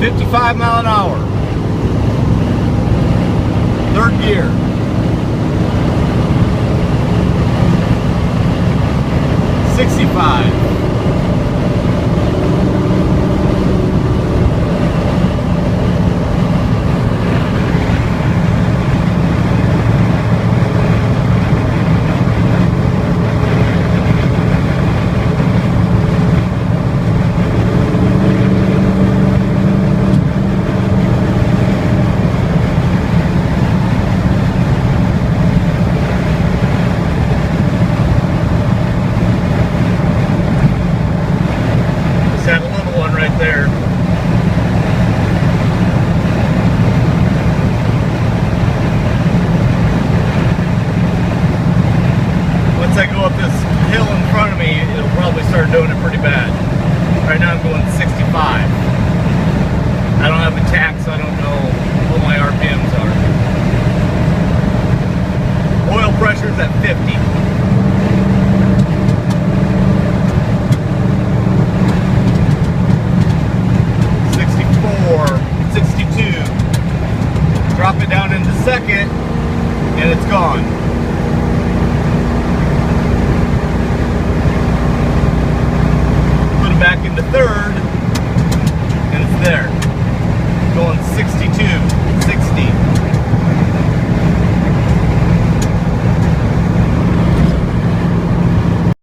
55 mile an hour. Third gear. 65. That little one right there. Once I go up this hill in front of me, it'll probably start doing it pretty bad. Right now I'm going 65. I don't have a tach, so I don't know what my RPMs are. Oil pressure's at 50. 62. Drop it down into second and it's gone. Put it back into third.